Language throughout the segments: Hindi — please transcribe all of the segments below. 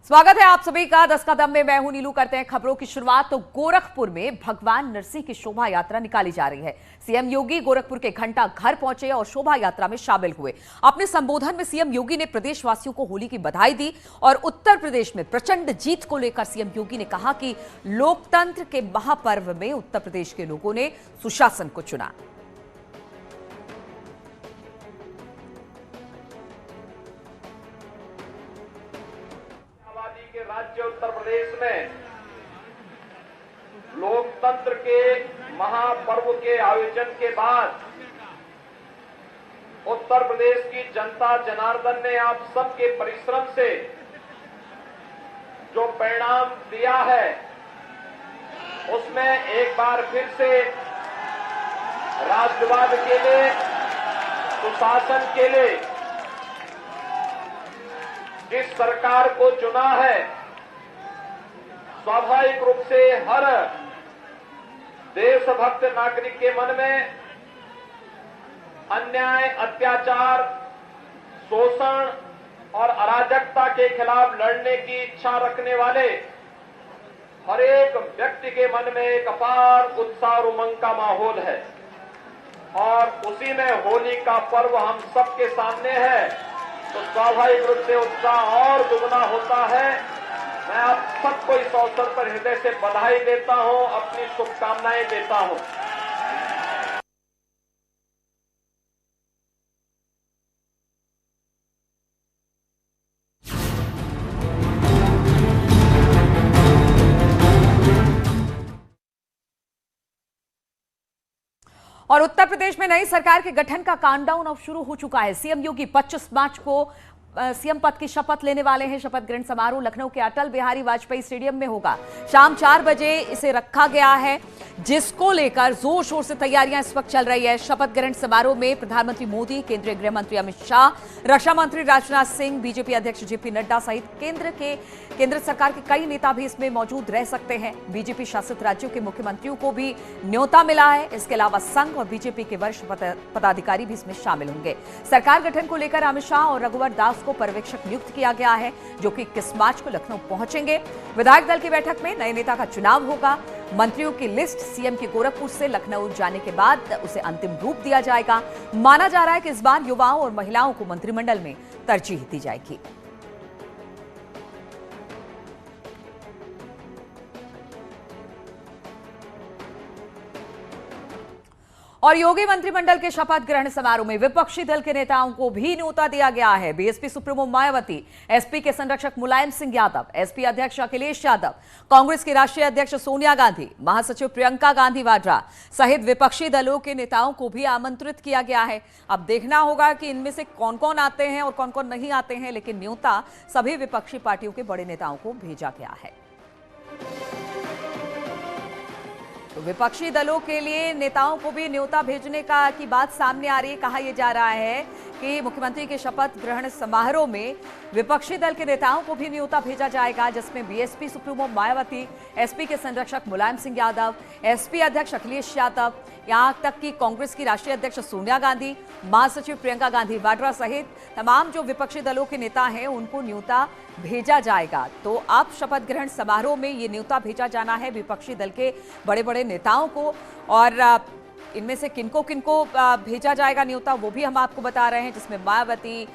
स्वागत है आप सभी का 10 कदम में। मैं हूं नीलू। करते हैं खबरों की शुरुआत। तो गोरखपुर में भगवान नरसिंह की शोभा यात्रा निकाली जा रही है। सीएम योगी गोरखपुर के घंटा घर पहुंचे और शोभा यात्रा में शामिल हुए। अपने संबोधन में सीएम योगी ने प्रदेशवासियों को होली की बधाई दी और उत्तर प्रदेश में प्रचंड जीत को लेकर सीएम योगी ने कहा कि लोकतंत्र के महापर्व में उत्तर प्रदेश के लोगों ने सुशासन को चुना। राज्य उत्तर प्रदेश में लोकतंत्र के महापर्व के आयोजन के बाद उत्तर प्रदेश की जनता जनार्दन ने आप सबके परिश्रम से जो परिणाम दिया है उसमें एक बार फिर से राष्ट्रवाद के लिए, सुशासन के लिए जिस सरकार को चुना है, स्वाभाविक रूप से हर देशभक्त नागरिक के मन में अन्याय, अत्याचार, शोषण और अराजकता के खिलाफ लड़ने की इच्छा रखने वाले हर एक व्यक्ति के मन में एक अपार उत्साह और उमंग का माहौल है और उसी में होली का पर्व हम सबके सामने है, तो स्वाभाविक रूप से उत्साह और दुगना होता है। मैं आप सबको इस अवसर पर हृदय से बधाई देता हूं, अपनी शुभकामनाएं देता हूं। और उत्तर प्रदेश में नई सरकार के गठन का काउंटडाउन अब शुरू हो चुका है। सीएम योगी 25 मार्च को सीएम पद की शपथ लेने वाले हैं। शपथ ग्रहण समारोह लखनऊ के अटल बिहारी वाजपेयी स्टेडियम में होगा। शाम 4 बजे इसे रखा गया है, जिसको लेकर जोर शोर से तैयारियां इस वक्त चल रही है। शपथ ग्रहण समारोह में प्रधानमंत्री मोदी, केंद्रीय गृह मंत्री अमित शाह, रक्षा मंत्री राजनाथ सिंह, बीजेपी अध्यक्ष जेपी नड्डा सहित केंद्र सरकार के कई नेता भी इसमें मौजूद रह सकते हैं। बीजेपी शासित राज्यों के मुख्यमंत्रियों को भी न्योता मिला है। इसके अलावा संघ और बीजेपी के वरिष्ठ पदाधिकारी भी इसमें शामिल होंगे। सरकार गठन को लेकर अमित शाह और रघुवर दास को पर्यवेक्षक नियुक्त किया गया है, जो कि 21 मार्च को लखनऊ पहुंचेंगे। विधायक दल की बैठक में नए नेता का चुनाव होगा। मंत्रियों की लिस्ट सीएम के गोरखपुर से लखनऊ जाने के बाद उसे अंतिम रूप दिया जाएगा। माना जा रहा है कि इस बार युवाओं और महिलाओं को मंत्रिमंडल में तरजीह दी जाएगी। और योगी मंत्रिमंडल के शपथ ग्रहण समारोह में विपक्षी दल के नेताओं को भी न्योता दिया गया है। बीएसपी सुप्रीमो मायावती, एसपी के संरक्षक मुलायम सिंह यादव, एसपी अध्यक्ष अखिलेश यादव, कांग्रेस की राष्ट्रीय अध्यक्ष सोनिया गांधी, महासचिव प्रियंका गांधी वाड्रा सहित विपक्षी दलों के नेताओं को भी आमंत्रित किया गया है। अब देखना होगा कि इनमें से कौन कौन आते हैं और कौन कौन नहीं आते हैं, लेकिन न्योता सभी विपक्षी पार्टियों के बड़े नेताओं को भेजा गया है। तो विपक्षी दलों के लिए नेताओं को भी न्योता भेजने की बात सामने आ रही है। कहा यह जा रहा है कि मुख्यमंत्री के शपथ ग्रहण समारोह में विपक्षी दल के नेताओं को भी न्योता भेजा जाएगा, जिसमें बीएसपी सुप्रीमो मायावती, एसपी के संरक्षक मुलायम सिंह यादव, एसपी अध्यक्ष अखिलेश यादव, यहां तक कि कांग्रेस की राष्ट्रीय अध्यक्ष सोनिया गांधी, महासचिव प्रियंका गांधी वाड्रा सहित तमाम जो विपक्षी दलों के नेता हैं उनको न्योता भेजा जाएगा। तो अब शपथ ग्रहण समारोह में ये न्योता भेजा जाना है विपक्षी दल के बड़े बड़े नेताओं को, और इनमें से किनको किनको भेजा जाएगा न्योता वो भी हम आपको बता रहे हैं, जिसमें मायावती,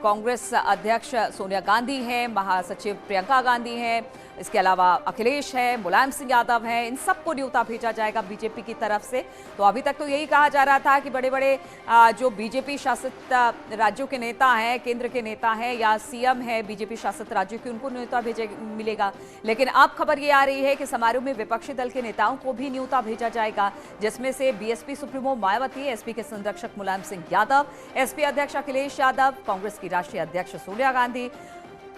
कांग्रेस अध्यक्ष सोनिया गांधी हैं, महासचिव प्रियंका गांधी हैं, इसके अलावा अखिलेश है, मुलायम सिंह यादव हैं। इन सबको न्योता भेजा जाएगा बीजेपी की तरफ से। तो अभी तक तो यही कहा जा रहा था कि बड़े बड़े जो बीजेपी शासित राज्यों के नेता हैं, केंद्र के नेता हैं या सीएम है बीजेपी शासित राज्यों के, उनको न्योता मिलेगा। लेकिन अब खबर ये आ रही है कि समारोह में विपक्षी दल के नेताओं को भी न्योता भेजा जाएगा, जिसमें से बीएसपी सुप्रीमो मायावती, एसपी के संरक्षक मुलायम सिंह यादव, एसपी अध्यक्ष अखिलेश यादव, कांग्रेस की राष्ट्रीय अध्यक्ष सोनिया गांधी,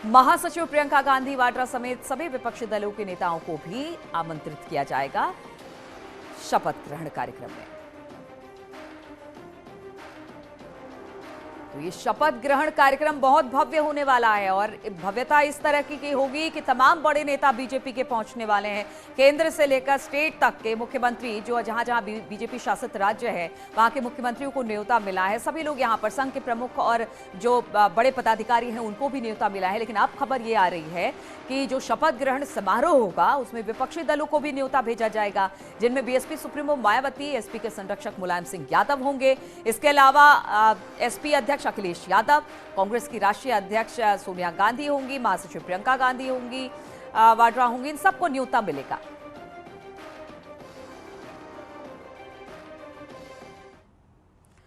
महासचिव प्रियंका गांधी वाड्रा समेत सभी विपक्षी दलों के नेताओं को भी आमंत्रित किया जाएगा शपथ ग्रहण कार्यक्रम में। तो ये शपथ ग्रहण कार्यक्रम बहुत भव्य होने वाला है और भव्यता इस तरह की होगी कि तमाम बड़े नेता बीजेपी के पहुंचने वाले हैं। केंद्र से लेकर स्टेट तक के मुख्यमंत्री, जो जहां जहां बीजेपी शासित राज्य है वहां के मुख्यमंत्रियों को न्योता मिला है। सभी लोग यहां पर, संघ के प्रमुख और जो बड़े पदाधिकारी हैं उनको भी न्योता मिला है। लेकिन अब खबर ये आ रही है कि जो शपथ ग्रहण समारोह होगा उसमें विपक्षी दलों को भी न्योता भेजा जाएगा, जिनमें बीएसपी सुप्रीमो मायावती, एसपी के संरक्षक मुलायम सिंह यादव होंगे। इसके अलावा एसपी अध्यक्ष अखिलेश यादव, कांग्रेस की राष्ट्रीय अध्यक्ष सोनिया गांधी होंगी, महासचिव प्रियंका गांधी होंगी, वाड्रा होंगी, इन सबको न्योता मिलेगा।